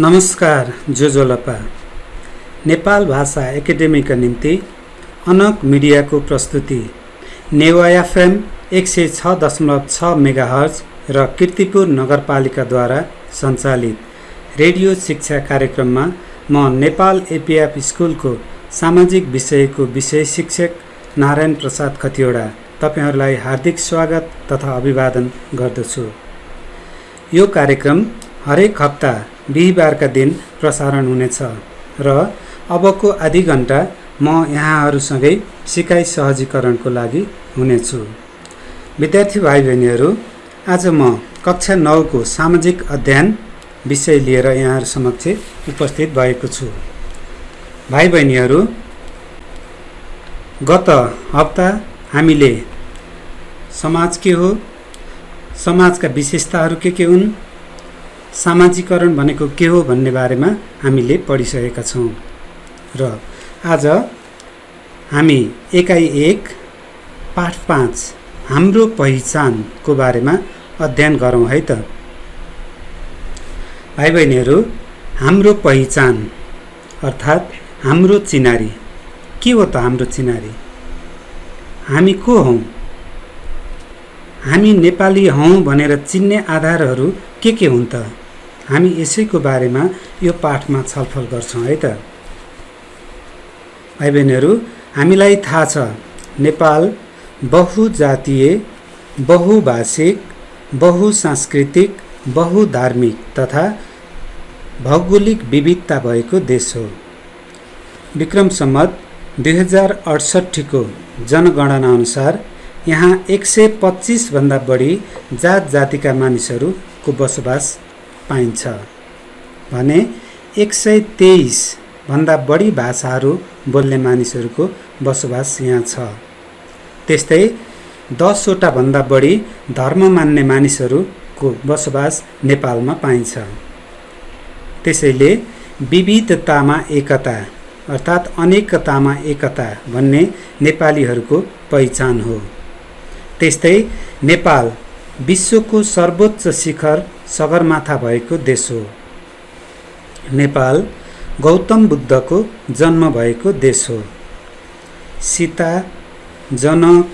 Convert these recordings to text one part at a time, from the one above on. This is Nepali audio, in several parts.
नमस्कार जोजोलपा नेपाल भाषा एकेडेमीका निम्ति अनक मिडियाको प्रस्तुति नेवा एफएम 106.6 मेगाहर्ज र कीर्तिपुर नगरपालिकाद्वारा सञ्चालित रेडियो शिक्षा कार्यक्रममा म नेपाल एपीएफ स्कुलको सामाजिक विषयको विषय शिक्षक नारायण प्रसाद खतिवडा तपाईहरुलाई हार्दिक स्वागत तथा अभिवादन गर्दछु। यो कार्यक्रम हरेक हप्ता बिहीबारका दिन प्रसारण हुनेछ र अबको आधी घण्टा म यहाँहरुसँगै सिकाइ सहजीकरणको लागि हुनेछु। विद्यार्थी भाइ बहिनीहरु, आज म कक्षा 9 को सामाजिक अध्ययन विषय लिएर यहाँहरु समक्ष उपस्थित भएको छु। भाइ बहिनीहरु, गत हप्ता हामीले समाज के हो, समाजका विशेषताहरू के हुन्, सामाजिकरण भनेको के हो भन्ने बारेमा हामीले पढिसकेका छौं र आज हामी एकाइ 1 पाठ 5 हाम्रो पहिचान को बारेमा अध्ययन गरौँ है त। भाइ बहिनीहरु, हाम्रो पहिचान अर्थात हाम्रो चिनारी के हो त? हाम्रो चिनारी हामी को हौं, हामी नेपाली हौं भनेर चिन्ने आधारहरू के हुन् त? हामी यसैको बारेमा यो पाठमा छलफल गर्छौं है त। भाइ बहिनीहरु, हामीलाई थाहा छ नेपाल बहुजातीय, बहुभाषिक, बहुसांस्कृतिक, बहुधार्मिक तथा भौगोलिक विविधता भएको देश हो। विक्रम सम्वत 2068 को जनगणना अनुसार यहाँ 125 भन्दा बढी जात जातिका मानिसहरूको बसोबास पाइन्छ भने 123 भन्दा बढी भाषाहरू बोल्ने मानिसहरूको बसोबास यहाँ छ। त्यस्तै 10 वटा भन्दा बढी धर्म मान्ने मानिसहरूको बसोबास नेपालमा पाइन्छ। त्यसैले विविधतामा एकता अर्थात अनेकतामा एकता भन्ने नेपालीहरूको पहिचान हो। त्यस्तै नेपाल विश्वको सर्वोच्च शिखर सगरमाथा भएको देश हो। नेपाल गौतम बुद्धको जन्म भएको देश हो। सीता, जनक,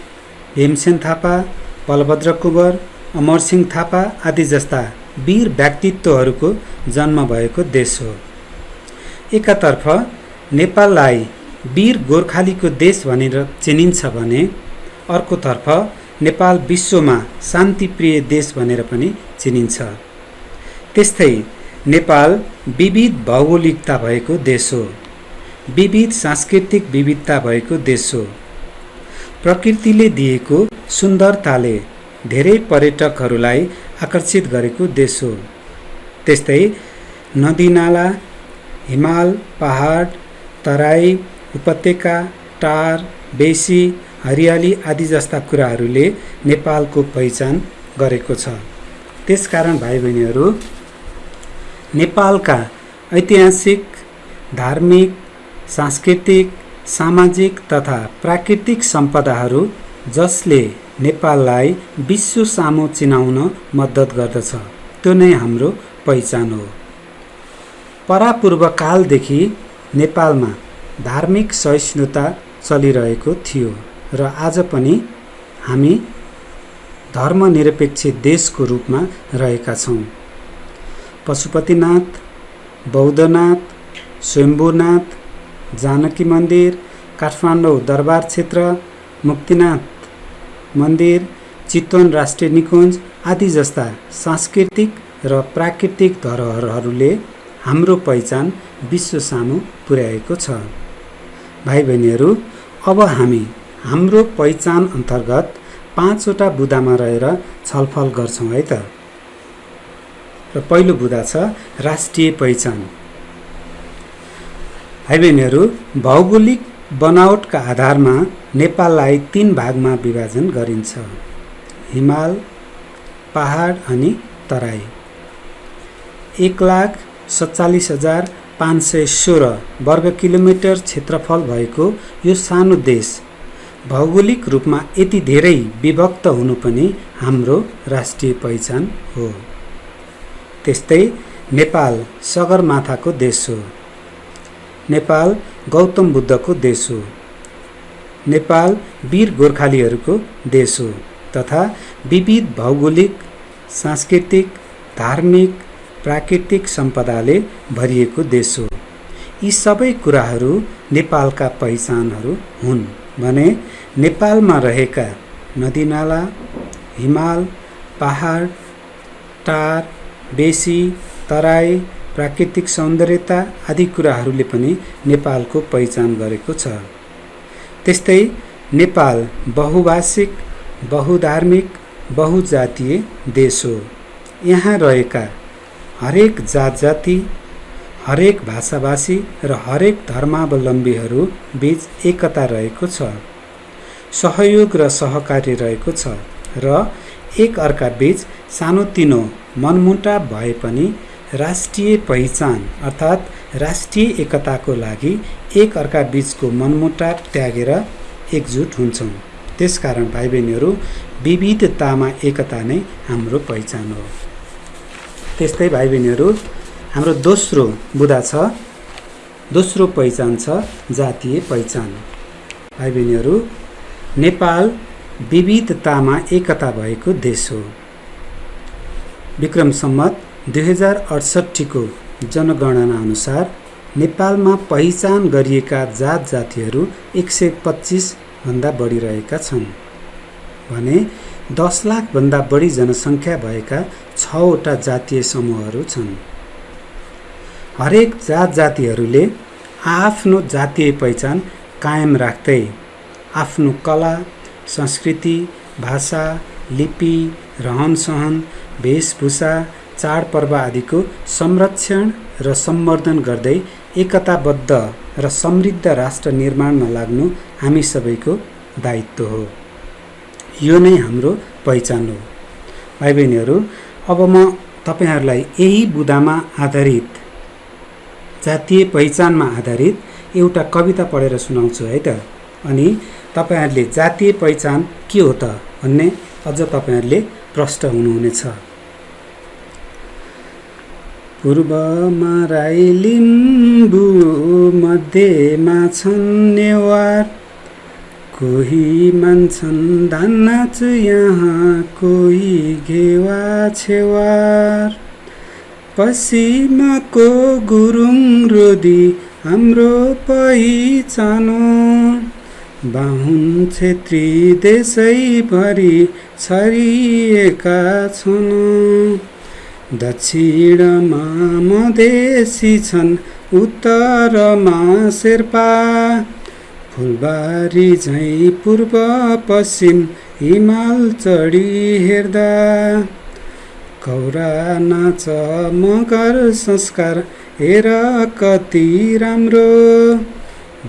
भीमसेन थापा, बलभद्र कुँवर, अमरसिंह थापा आदि जस्ता वीर व्यक्तित्वहरूको जन्म भएको देश हो। एकातर्फ नेपाललाई वीर गोर्खालीको देश भनेर चिनिन्छ भने अर्कोतर्फ नेपाल विश्वमा शान्तिप्रिय देश भनेर पनि चिनिन्छ। त्यस्तै नेपाल विविध भौगोलिकता भएको देश हो, विविध सांस्कृतिक विविधता भएको देश हो। प्रकृतिले दिएको सुन्दरताले धेरै पर्यटकहरूलाई आकर्षित गरेको देश हो। त्यस्तै नदीनाला, हिमाल, पहाड, तराई, उपत्यका, टार, बेसी, हरियाली आदि जस्ता कुराहरूले नेपालको पहिचान गरेको छ। त्यसकारण भाइ बहिनीहरू, नेपालका ऐतिहासिक, धार्मिक, सांस्कृतिक, सामाजिक तथा प्राकृतिक सम्पदाहरू जसले नेपाललाई विश्व सामु चिनाउन मद्दत गर्दछ, त्यो नै हाम्रो पहिचान हो। परापूर्व कालदेखि नेपालमा धार्मिक सहिष्णुता चलिरहेको थियो र आज पनि हामी धर्मनिरपेक्ष देशको रूपमा रहेका छौं। पशुपतिनाथ, बौद्धनाथ, स्वयम्भूनाथ, जानकी मन्दिर, काठमाडौँ दरबार क्षेत्र, मुक्तिनाथ मन्दिर, चितवन राष्ट्रिय निकुञ्ज आदि जस्ता सांस्कृतिक र प्राकृतिक धरोहरहरूले हाम्रो पहिचान विश्व सामु पुर्याएको छ। भाइ बहिनीहरू, अब हामी हाम्रो पहिचान अन्तर्गत 5 वटा बुदामा रहेर छलफल गर्छौं है त। र पहिलो बुदा छ राष्ट्रिय पहिचान। भाइ बहिनीहरू, भौगोलिक बनावटका आधारमा नेपाललाई 3 भागमा विभाजन गरिन्छ: हिमाल, पहाड अनि तराई। 1,47,516 वर्ग किलोमिटर क्षेत्रफल भएको यो सानो देश भौगोलिक रूपमा यति धेरै विभक्त हुनु पनि हाम्रो राष्ट्रिय पहिचान हो। त्यस्तै नेपाल सगरमाथाको देश हो। नेपाल गौतम बुद्धको देश हो। नेपाल वीर गोर्खालीहरूको देश हो तथा विविध भौगोलिक, सांस्कृतिक, धार्मिक, प्राकृतिक सम्पदाले भरिएको देश हो। यी सबै कुराहरू नेपालका पहिचानहरू हुन् भने नेपालमा रहेका नदीनाला, हिमाल, पहाड, टार, बेसी, तराई, प्राकृतिक सौन्दर्यता आदि कुराहरूले पनि नेपालको पहिचान गरेको छ। त्यस्तै नेपाल बहुभाषिक, बहुधार्मिक, बहुजातीय देश हो। यहाँ रहेका हरेक जात जाति, हरेक भाषाभाषी र हरेक धर्मावलम्बीहरू बीच एकता रहेको छ, सहयोग र सहकार्य रहेको छ र एक अर्का बीच सानोतिनो मनमुटाव भए पनि राष्ट्रिय पहिचान अर्थात् राष्ट्रिय एकताको लागि एक अर्का बीचको मनमुटाव त्यागेर एकजुट हुन्छौँ। त्यसकारण भाइ बहिनीहरू, विविधतामा एकता नै हाम्रो पहिचान हो। त्यस्तै भाइ बहिनीहरू, हाम्रो दोस्रो बुँदा छ, दोस्रो पहिचान छ जातीय पहिचान। भाइ बहिनीहरू, नेपाल विविधतामा एकता भएको देश हो। विक्रम सम्वत 2068 को जनगणना अनुसार नेपालमा पहिचान गरिएका जात जातिहरू 125 भन्दा बढी रहेका छन् भने 10 लाख भन्दा बढी जनसङ्ख्या भएका 6 वटा जातीय समूहहरू छन्। हरेक जात जातिहरूले आफ्नो जातीय पहिचान कायम राख्दै आफ्नो कला, संस्कृति, भाषा, लिपि, रहनसहन, वेशभूषा, चाडपर्व आदिको संरक्षण र सम्वर्धन गर्दै एकताबद्ध र समृद्ध राष्ट्र निर्माणमा लाग्नु हामी सबैको दायित्व हो। यो नै हाम्रो पहिचान हो। भाइ बहिनीहरू, अब म तपाईहरूलाई यही बुँदामा आधारित, जातीय पहिचानमा आधारित एउटा कविता पढेर सुनाउँछु है त। अनि तपाईहरूले जातीय पहिचान के हो त भन्ने अझ तपाईहरूले प्रश्न हुनुहुनेछ। पूर्वमा राई लिम्बू, मध्यमा छन् नेवार, कोही मान्छन् धान नाच यहाँ, कोही घेवा छेवार, पश्चिमको गुरुङ रोदी हाम्रो पहिचान, बाहुन क्षेत्री देशैभरि छरिएका छन्, दक्षिणमा मधेसी छन्, उत्तरमा शेर्पा, फुलबारी झैँ पूर्व पश्चिम हिमाल चढी हेर्दा, कौरा नाच मगर संस्कार हेर कति राम्रो,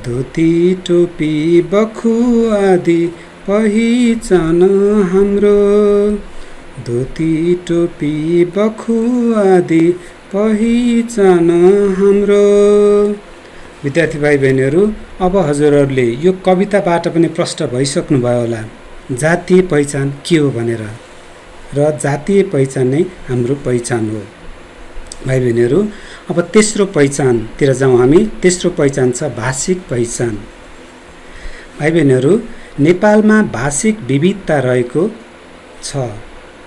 धोती टोपी बखु आदि पहिचान हाम्रो, धोती टोपी बखु आदि पहिचान हाम्रो। विद्यार्थी भाइ बहिनीहरू, अब हजुरहरूले यो कविताबाट पनि प्रश्न भइसक्नुभयो होला जातीय पहिचान के हो भनेर, र जातीय पहिचान नै हाम्रो पहिचान हो। भाइ बहिनीहरू, अब तेस्रो पहिचानतिर जाउँ हामी। तेस्रो पहिचान छ भाषिक पहिचान। भाइ बहिनीहरू, नेपालमा भाषिक विविधता रहेको छ।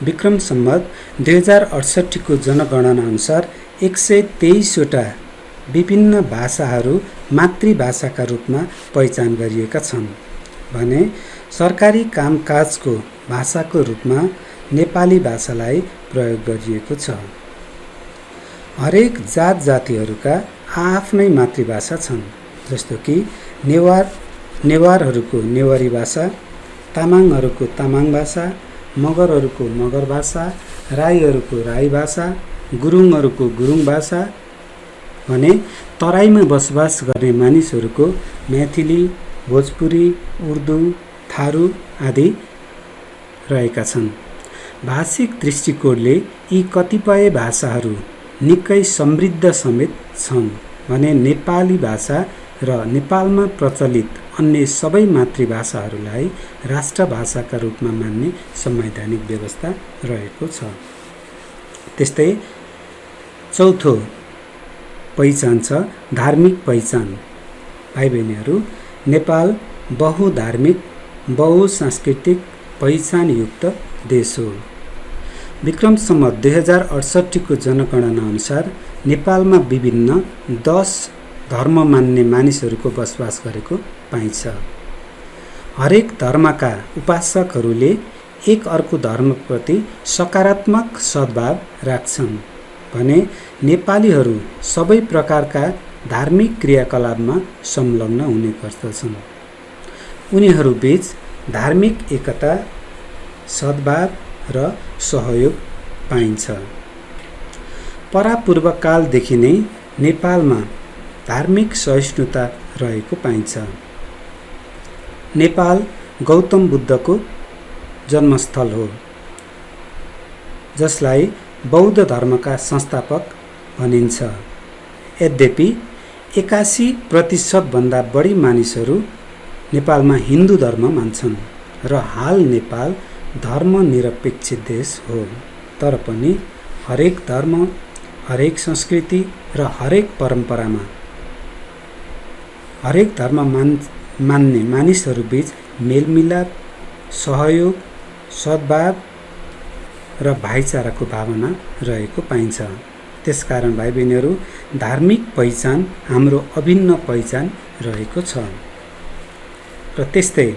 विक्रम सम्वत 2068 को जनगणना अनुसार 123 वटा विभिन्न भाषाहरू मातृभाषाका रूपमा पहिचान गरिएका छन् भने सरकारी कामकाजको भाषाको रूपमा नेपाली भाषालाई प्रयोग गरिएको छ। हरेक जात जातिहरूका आफ्नै मातृभाषा छन्, जस्तो कि नेवारहरूको नेवारी भाषा, तामाङहरूको तामाङ भाषा, मगरहरूको मगर भाषा, राईहरूको राई भाषा, गुरुङहरूको गुरुङ भाषा भने तराईमा बसोबास गर्ने मानिसहरूको मैथिली, भोजपुरी, उर्दू, थारू आदि रहेका छन्। भाषिक दृष्टिकोणले यी कतिपय भाषाहरू निकै समृद्ध समेत छन् भने नेपाली भाषा र नेपालमा प्रचलित अन्य सबै मातृभाषाहरूलाई राष्ट्रभाषाका रूपमा मान्ने संवैधानिक व्यवस्था रहेको छ। त्यस्तै चौथो पहिचान छ धार्मिक पहिचान। भाइ बहिनीहरू, नेपाल बहुधार्मिक बहुसांस्कृतिक पहिचानयुक्त देश हो। विक्रम सम्वत 2068 को जनगणना अनुसार नेपालमा विभिन्न 10 धर्म मान्ने मानिसहरूको बसोबास गरेको पाइन्छ। हरेक धर्मका उपासकहरूले एक अर्को धर्मप्रति सकारात्मक सद्भाव राख्छन् भने नेपालीहरू सबै प्रकारका धार्मिक क्रियाकलापमा संलग्न हुने गर्दछन्। उनीहरूबीच धार्मिक एकता, सद्भाव र सहयोग पाइन्छ। परापूर्वकालदेखि नै नेपालमा धार्मिक सहिष्णुता रहेको पाइन्छ। नेपाल गौतम बुद्धको जन्मस्थल हो, जसलाई बौद्ध धर्मका संस्थापक भनिन्छ। यद्यपि 81% भन्दा बढी मानिसहरू नेपालमा हिन्दू धर्म मान्छन् र हाल नेपाल धर्मनिरपेक्ष देश हो। तर पनि हरेक धर्म, हरेक संस्कृति र हरेक परम्परामा हरेक धर्म मान्ने मानिसहरूबीच मेलमिलाप, सहयोग, सद्भाव र भाइचाराको भावना रहेको पाइन्छ। त्यसकारण भाइ बहिनीहरू, धार्मिक पहिचान हाम्रो अभिन्न पहिचान रहेको छ। र त्यस्तै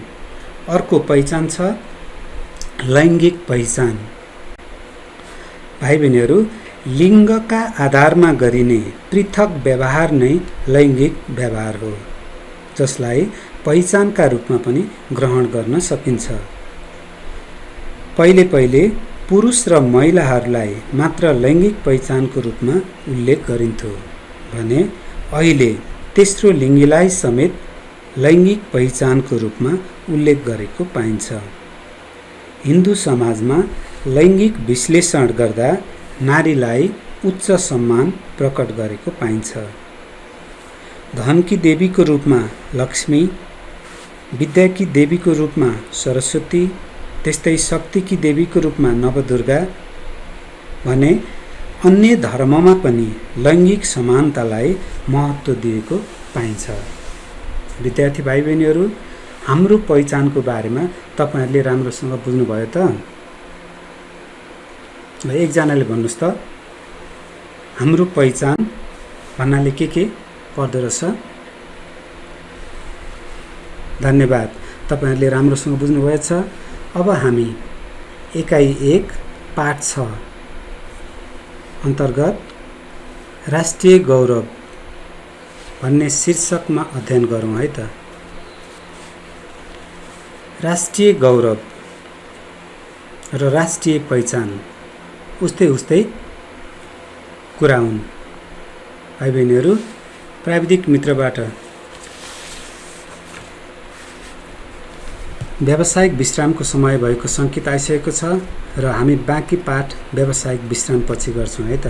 अर्को पहिचान छ लैङ्गिक पहिचान। भाइ बहिनीहरू, लिङ्गका आधारमा गरिने पृथक व्यवहार नै लैङ्गिक व्यवहार हो, जसलाई पहिचानका रूपमा पनि ग्रहण गर्न सकिन्छ। पहिले पुरुष र महिलाहरूलाई मात्र लैङ्गिक पहिचानको रूपमा उल्लेख गरिन्थ्यो भने अहिले तेस्रो लिङ्गीलाई समेत लैङ्गिक पहिचानको रूपमा उल्लेख गरेको पाइन्छ। हिन्दू समाजमा लैङ्गिक विश्लेषण गर्दा नारीलाई उच्च सम्मान प्रकट गरेको पाइन्छ। धनकी देवीको रूपमा लक्ष्मी, विद्याकी देवीको रूपमा सरस्वती, त्यस्तै शक्तिकी देवीको रूपमा नवदुर्गा भने अन्य धर्ममा पनि लैङ्गिक समानतालाई महत्त्व दिएको पाइन्छ। विद्यार्थी भाइ बहिनीहरू, हाम्रो पहिचानको बारेमा तपाईहरुले राम्रोसँग बुझ्नुभयो त? एकजनाले भन्नुस् त, हाम्रो पहिचान भन्नाले के पर्दो रहेछ? धन्यवाद, तपाईहरुले राम्रोसँग बुझ्नुभएछ। अब हामी एकाइ 1 पाठ 6 अन्तर्गत राष्ट्रिय गौरव भन्ने शीर्षकमा अध्ययन गरौँ है त। राष्ट्रिय गौरव र राष्ट्रिय पहिचान उस्तै कुरा हुन्। भाइ बहिनीहरू, प्राविधिक मित्रबाट व्यावसायिक विश्रामको समय भएको सङ्केत आइसकेको छ र हामी बाँकी पाठ व्यावसायिक विश्राम पछि गर्छौँ है त।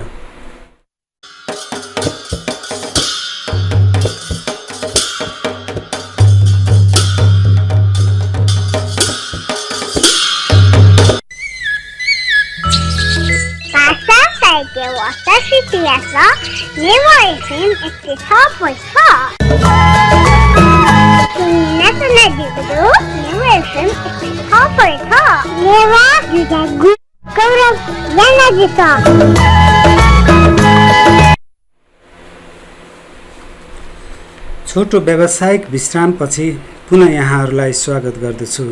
छोटो व्यावसायिक विश्रामपछि पुनः यहाँहरूलाई स्वागत गर्दछु।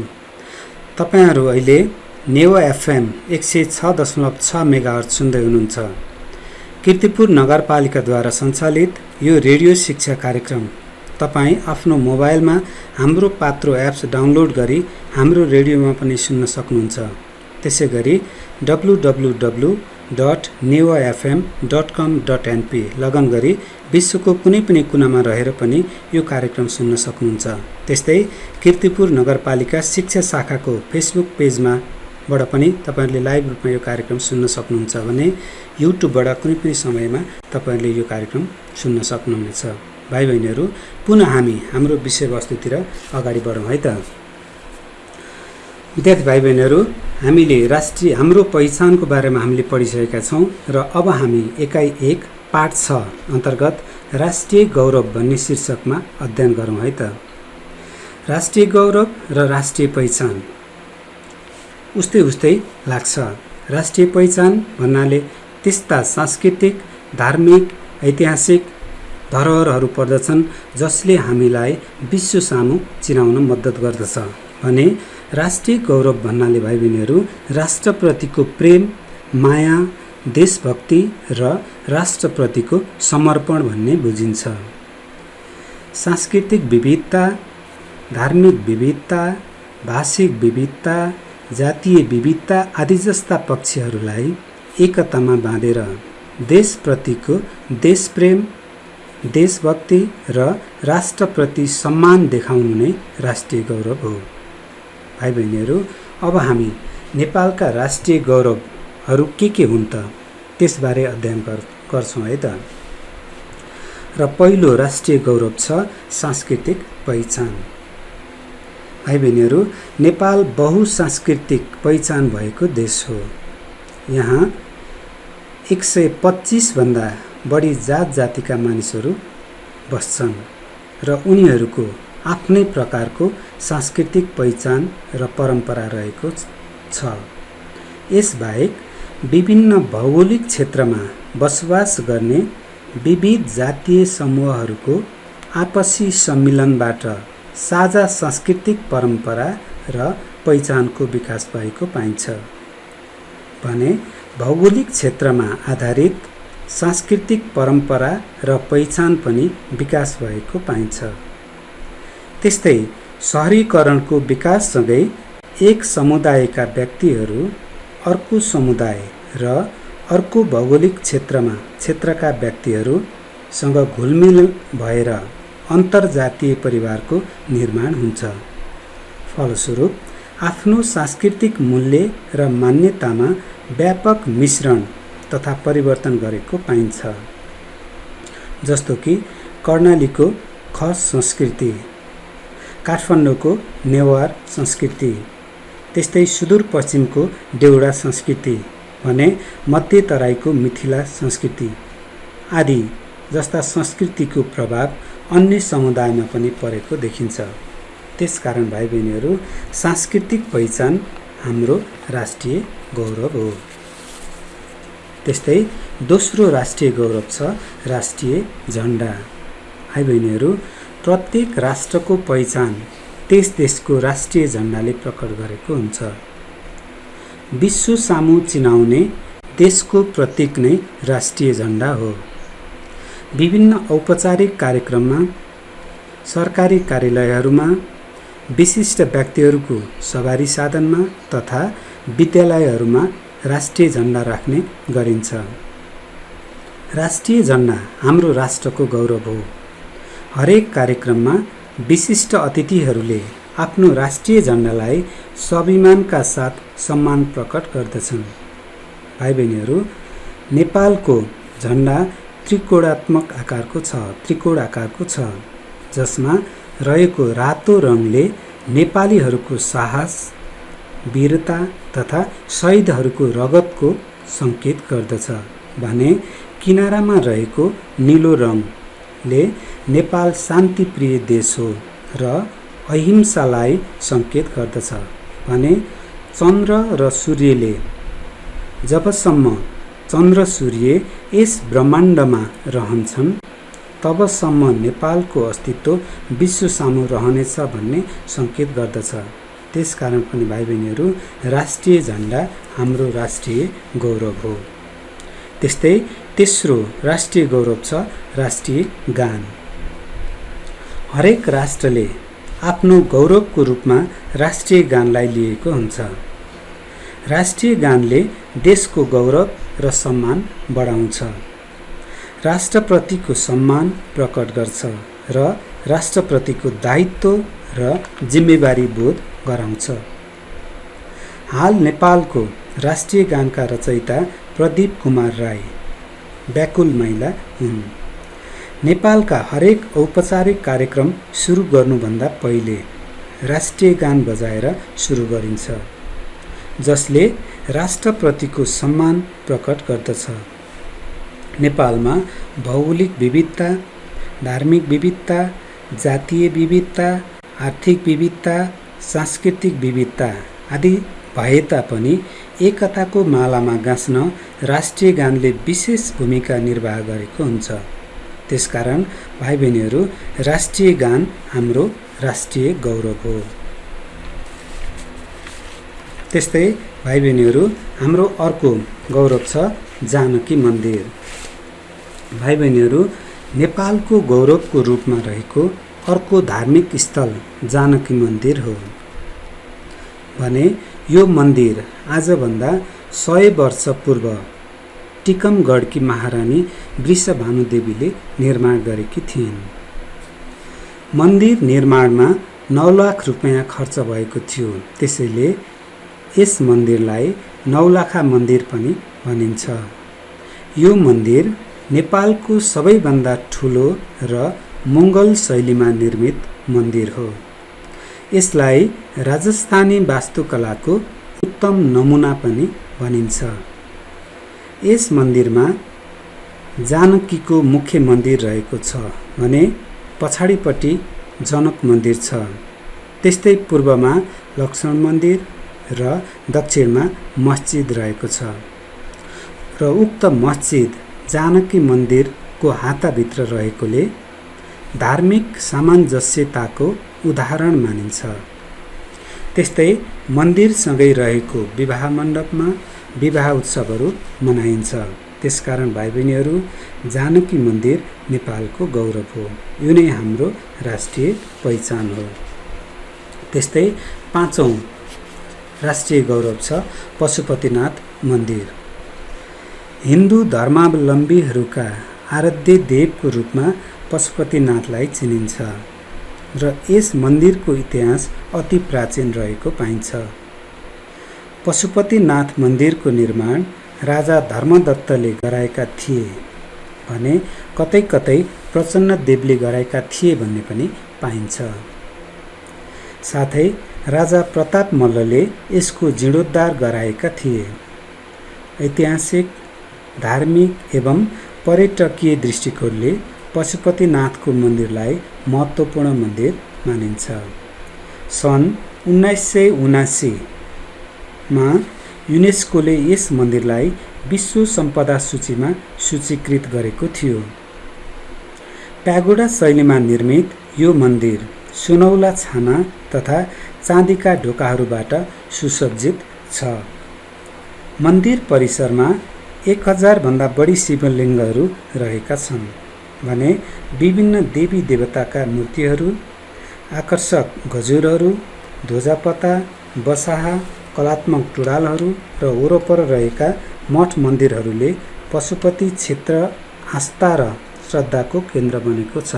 तपाईहरु अहिले नेवा एफएम 106.6 मेगाहर्ज सुन्दै हुनुहुन्छ। कीर्तिपुर नगरपालिकाद्वारा सञ्चालित यो रेडियो शिक्षा कार्यक्रम तपाई आफ्नो मोबाइलमा हाम्रो पात्रो एप्स डाउनलोड गरी हाम्रो रेडियोमा पनि सुन्न सक्नुहुन्छ। त्यसैगरी www.newafm.com.np लगन गरी विश्वको कुनै पनि कुनामा रहेर पनि यो कार्यक्रम सुन्न सक्नुहुन्छ। त्यस्तै कीर्तिपुर नगरपालिका शिक्षा शाखाको फेसबुक पेजमा बाट पनि तपाईहरुले लाइभ रूपमा यो कार्यक्रम सुन्न सक्नुहुन्छ भने युट्युबबाट कुनै पनि समयमा तपाईहरुले यो कार्यक्रम सुन्न सक्नुहुनेछ। भाइ बहिनीहरू, पुनः हामी हाम्रो विषयवस्तुतिर अगाडि बढौँ है त। विद्यार्थी भाइ बहिनीहरू, हामीले हाम्रो पहिचानको बारेमा हामीले पढिसकेका छौँ र अब हामी एकाइ 1 पाठ 6 अन्तर्गत राष्ट्रिय गौरव भन्ने शीर्षकमा अध्ययन गरौँ है त। राष्ट्रिय गौरव र राष्ट्रिय पहिचान उस्तै उस्तै लाग्छ। राष्ट्रिय पहिचान भन्नाले त्यस्ता सांस्कृतिक, धार्मिक, ऐतिहासिक धरोहरहरू पर्दछन् जसले हामीलाई विश्व सामु चिनाउन मद्दत गर्दछ भने राष्ट्रिय गौरव भन्नाले भाइ बहिनीहरू राष्ट्रप्रतिको प्रेम, माया, देशभक्ति र राष्ट्रप्रतिको समर्पण भन्ने बुझिन्छ। सांस्कृतिक विविधता, धार्मिक विविधता, भाषिक विविधता, जातीय विविधता आदि जस्ता पक्षहरूलाई एकतामा बाँधेर देशप्रतिको देशप्रेम, देशभक्ति र राष्ट्रप्रति सम्मान देखाउनु नै राष्ट्रिय गौरव हो। भाइ बहिनीहरू, अब हामी नेपालका राष्ट्रिय गौरवहरू के हुन् त त्यसबारे अध्ययन गर्छौँ है त। र पहिलो राष्ट्रिय गौरव छ सांस्कृतिक पहिचान। भाइ बहिनीहरू, नेपाल बहुसांस्कृतिक पहिचान भएको देश हो। यहाँ 125 भन्दा बढी जात जातिका मानिसहरू बस्छन् र उनीहरूको आफ्नै प्रकारको सांस्कृतिक पहिचान र परम्परा रहेको छ। यसबाहेक विभिन्न भौगोलिक क्षेत्रमा बसोबास गर्ने विविध जातीय समूहहरूको आपसी सम्मिलनबाट साझा सांस्कृतिक परम्परा र पहिचानको विकास भएको पाइन्छ भने भौगोलिक क्षेत्रमा आधारित सांस्कृतिक परम्परा र पहिचान पनि विकास भएको पाइन्छ। त्यस्तै शहरीकरणको विकाससँगै एक समुदायका व्यक्तिहरू अर्को समुदाय र अर्को भौगोलिक क्षेत्रका व्यक्तिहरूसँग घुलमिल भएर अन्तर्जातीय परिवारको निर्माण हुन्छ। फलस्वरूप आफ्नो सांस्कृतिक मूल्य र मान्यतामा व्यापक मिश्रण तथा परिवर्तन गरेको पाइन्छ। जस्तो कि कर्णालीको खस संस्कृति, काठमाडौँको नेवार संस्कृति, त्यस्तै सुदूरपश्चिमको देउडा संस्कृति भने मध्य तराईको मिथिला संस्कृति आदि जस्ता संस्कृतिको प्रभाव अन्य समुदायमा पनि परेको देखिन्छ। त्यसकारण भाइ बहिनीहरू, सांस्कृतिक पहिचान हाम्रो राष्ट्रिय गौरव हो। त्यस्तै दोस्रो राष्ट्रिय गौरव छ राष्ट्रिय झण्डा। भाइ बहिनीहरू, प्रत्येक राष्ट्रको पहिचान त्यस देशको राष्ट्रिय झण्डाले प्रकट गरेको हुन्छ। विश्व सामु चिनाउने देशको प्रतीक नै राष्ट्रिय झण्डा हो। विभिन्न औपचारिक कार्यक्रममा, सरकारी कार्यालयहरूमा, विशिष्ट व्यक्तिहरूको सवारी साधनमा तथा विद्यालयहरूमा राष्ट्रिय झण्डा राख्ने गरिन्छ। राष्ट्रिय झण्डा हाम्रो राष्ट्रको गौरव हो। हरेक कार्यक्रममा विशिष्ट अतिथिहरूले आफ्नो राष्ट्रिय झण्डालाई स्वाभिमानका साथ सम्मान प्रकट गर्दछन्। भाइ बहिनीहरू, नेपालको झण्डा त्रिकोणात्मक आकारको छ जसमा रहेको रातो रङले नेपालीहरूको साहस, वीरता तथा शहीदहरूको रगतको सङ्केत गर्दछ भने किनारामा रहेको नीलो रङले नेपाल शान्तिप्रिय देश हो र अहिंसालाई सङ्केत गर्दछ भने चन्द्र र सूर्यले जबसम्म चन्द्र सूर्य यस ब्रह्माण्डमा रहन्छन् तबसम्म नेपालको अस्तित्व विश्व सामु रहनेछ भन्ने सङ्केत गर्दछ। त्यसकारण पनि भाइ बहिनीहरू, राष्ट्रिय झण्डा हाम्रो राष्ट्रिय गौरव हो। त्यस्तै तेस्रो राष्ट्रिय गौरव छ राष्ट्रिय गान। हरेक राष्ट्रले आफ्नो गौरवको रूपमा राष्ट्रिय गानलाई लिएको हुन्छ। राष्ट्रिय गानले देशको गौरव र सम्मान बढाउँछ, राष्ट्रप्रतिको सम्मान प्रकट गर्छ र राष्ट्रप्रतिको दायित्व र जिम्मेवारी बोध गराउँछ। हाल नेपालको राष्ट्रिय गानका रचयिता प्रदीप कुमार राई व्याकुल महिला हुन्। नेपालका हरेक औपचारिक कार्यक्रम सुरु गर्नुभन्दा पहिले राष्ट्रिय गान बजाएर सुरु गरिन्छ, जसले राष्ट्रप्रतिको सम्मान प्रकट गर्दछ। नेपालमा भौगोलिक विविधता, धार्मिक विविधता, जातीय विविधता, आर्थिक विविधता, सांस्कृतिक विविधता आदि भए तापनि एकताको मालामा गाँच्न राष्ट्रिय गानले विशेष भूमिका निर्वाह गरेको हुन्छ। त्यसकारण भाइ बहिनीहरू, राष्ट्रिय गान हाम्रो राष्ट्रिय गौरव हो। त्यस्तै भाइ बहिनीहरू, हाम्रो अर्को गौरव छ जानकी मन्दिर। भाइ बहिनीहरू, नेपालको गौरवको रूपमा रहेको अर्को धार्मिक स्थल जानकी मन्दिर हो भने यो मन्दिर आजभन्दा 100 वर्ष पूर्व टिकमगढकी महारानी वृषभानुदेवीले निर्माण गरेकी थिइन्। मन्दिर निर्माणमा 9 लाख रुपैयाँ खर्च भएको थियो। त्यसैले यस मन्दिरलाई नौलाखा मन्दिर पनि भनिन्छ। यो मन्दिर नेपालको सबैभन्दा ठुलो र मुगल शैलीमा निर्मित मन्दिर हो। यसलाई राजस्थानी वास्तुकलाको उत्तम नमुना पनि भनिन्छ। यस मन्दिरमा जानकीको मुख्य मन्दिर रहेको छ भने पछाडिपट्टि जनक मन्दिर छ। त्यस्तै पूर्वमा लक्ष्मण मन्दिर र दक्षिणमा मस्जिद रहेको छ र उक्त मस्जिद जानकी मन्दिरको हाताभित्र रहेकोले धार्मिक सामञ्जस्यताको उदाहरण मानिन्छ। त्यस्तै मन्दिरसँगै रहेको विवाह मण्डपमा विवाह उत्सवहरू मनाइन्छ। त्यसकारण भाइ बहिनीहरू, जानकी मन्दिर नेपालको गौरव हो। यो नै हाम्रो राष्ट्रिय पहिचान हो। त्यस्तै 5औं राष्ट्रिय गौरव छ पशुपतिनाथ मन्दिर। हिन्दू धर्मावलम्बीहरूका आराध्य देवको रूपमा पशुपतिनाथलाई चिनिन्छ र यस मन्दिरको इतिहास अति प्राचीन रहेको पाइन्छ। पशुपतिनाथ मन्दिरको निर्माण राजा धर्मदत्तले गराएका थिए भने कतै कतै प्रचन्नदेवले गराएका थिए भन्ने पनि पाइन्छ। साथै राजा प्रताप मल्लले यसको जीर्णोद्धार गराएका थिए। ऐतिहासिक, धार्मिक एवं पर्यटकीय दृष्टिकोणले पशुपतिनाथको मन्दिरलाई महत्त्वपूर्ण मन्दिर मानिन्छ। सन् 1979 मा युनेस्कोले यस मन्दिरलाई विश्व सम्पदा सूचीमा सूचीकृत गरेको थियो। प्यागोडा शैलीमा निर्मित यो मन्दिर सुनौला छाना तथा चाँदीका ढोकाहरूबाट सुसज्जित छ। मन्दिर परिसरमा 1000 भन्दा बढी शिवलिङ्गहरू रहेका छन् भने विभिन्न देवी देवताका मूर्तिहरू, आकर्षक गजुरहरू, ध्वजापता, बसाहा, कलात्मक टुँडालहरू र वरपर रहेका मठ मन्दिरहरूले पशुपति क्षेत्र आस्था र श्रद्धाको केन्द्र बनेको छ।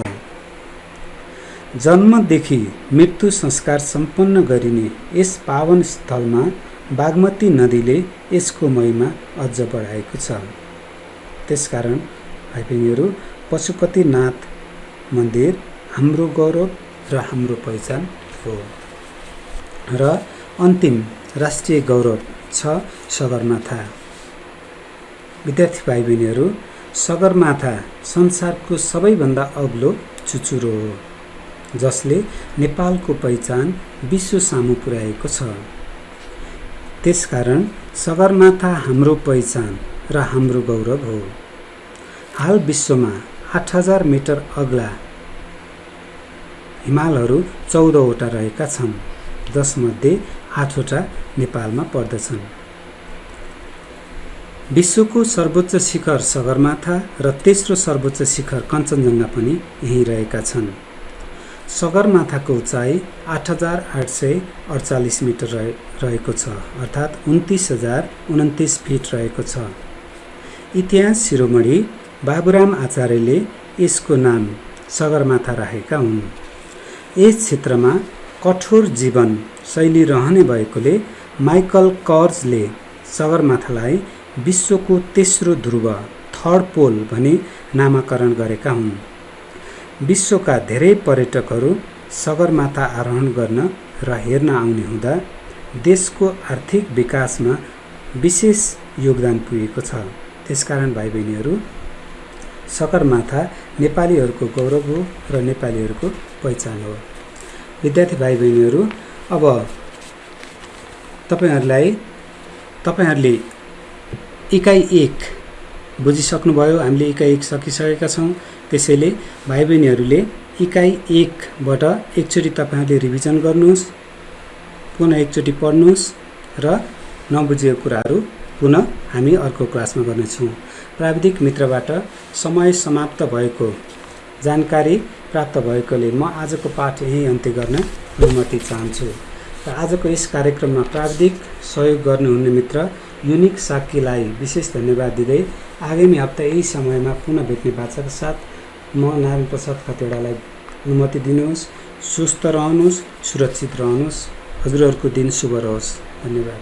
जन्मदेखि मृत्यु संस्कार सम्पन्न गरिने यस पावन स्थलमा बागमती नदीले यसको महिमा अझ बढाएको छ। त्यसकारण भाइ बहिनीहरू, पशुपतिनाथ मन्दिर हाम्रो गौरव र हाम्रो पहिचान हो। र अन्तिम राष्ट्रिय गौरव छ सगरमाथा। विद्यार्थी भाइ बहिनीहरू, सगरमाथा संसारको सबैभन्दा अग्लो चुचुरो हो जसले नेपालको पहिचान विश्व सामु पुर्याएको छ। त्यसकारण सगरमाथा हाम्रो पहिचान र हाम्रो गौरव हो। हाल विश्वमा 8000 मिटर अग्ला हिमालहरू 14 वटा रहेका छन्, जसमध्ये 8 वटा नेपालमा पर्दछन्। विश्वको सर्वोच्च शिखर सगरमाथा र तेस्रो सर्वोच्च शिखर कञ्चनजङ्घा पनि यहीँ रहेका छन्। सगरमाथाको उचाइ 8848 मिटर रहेको छ, अर्थात् 29029 फिट रहेको छ। इतिहास शिरोमणि बाबुराम आचार्यले यसको नाम सगरमाथा राखेका हुन्। यस क्षेत्रमा कठोर जीवन शैली रहने भएकोले माइकल कर्जले सगरमाथालाई विश्वको तेस्रो ध्रुव, थर्ड पोल भनी नामाकरण गरेका हुन्। विश्वका धेरै पर्यटकहरू सगरमाथा आरोहण गर्न र हेर्न आउने हुँदा देशको आर्थिक विकासमा विशेष योगदान पुगेको छ। त्यसकारण भाइ बहिनीहरू, सगरमाथा नेपालीहरूको गौरव हो र नेपालीहरूको पहिचान हो। विद्यार्थी भाइ बहिनीहरू, अब तपाईहरुले इकाइ 1 बुझिसक्नुभयो। हामीले इकाइ 1 सकिसकेका छौँ। त्यसैले भाइ बहिनीहरूले इकाइ 1 बाट एकचोटि तपाईहरुले रिभिजन गर्नुहोस्, पुनः एकचोटि पढ्नुहोस् र नबुझेको कुराहरू पुनः हामी अर्को क्लासमा गर्नेछौँ। प्राविधिक मित्रबाट समय समाप्त भएको जानकारी प्राप्त भएकोले म आजको पाठ यही अन्त्य गर्न अनुमति चाहन्छु। र आजको यस कार्यक्रममा प्राविधिक सहयोग गर्नुहुने मित्र युनिक साक्कीलाई विशेष धन्यवाद दिँदै आगामी हप्ता यही समयमा पुनः भेट्ने बाचाका साथ म नारायण प्रसाद खतिवडालाई अनुमति दिनुहोस्। सुस्थ रहनुहोस्, सुरक्षित रहनुहोस्। हजुरहरूको दिन शुभ रहोस्। धन्यवाद।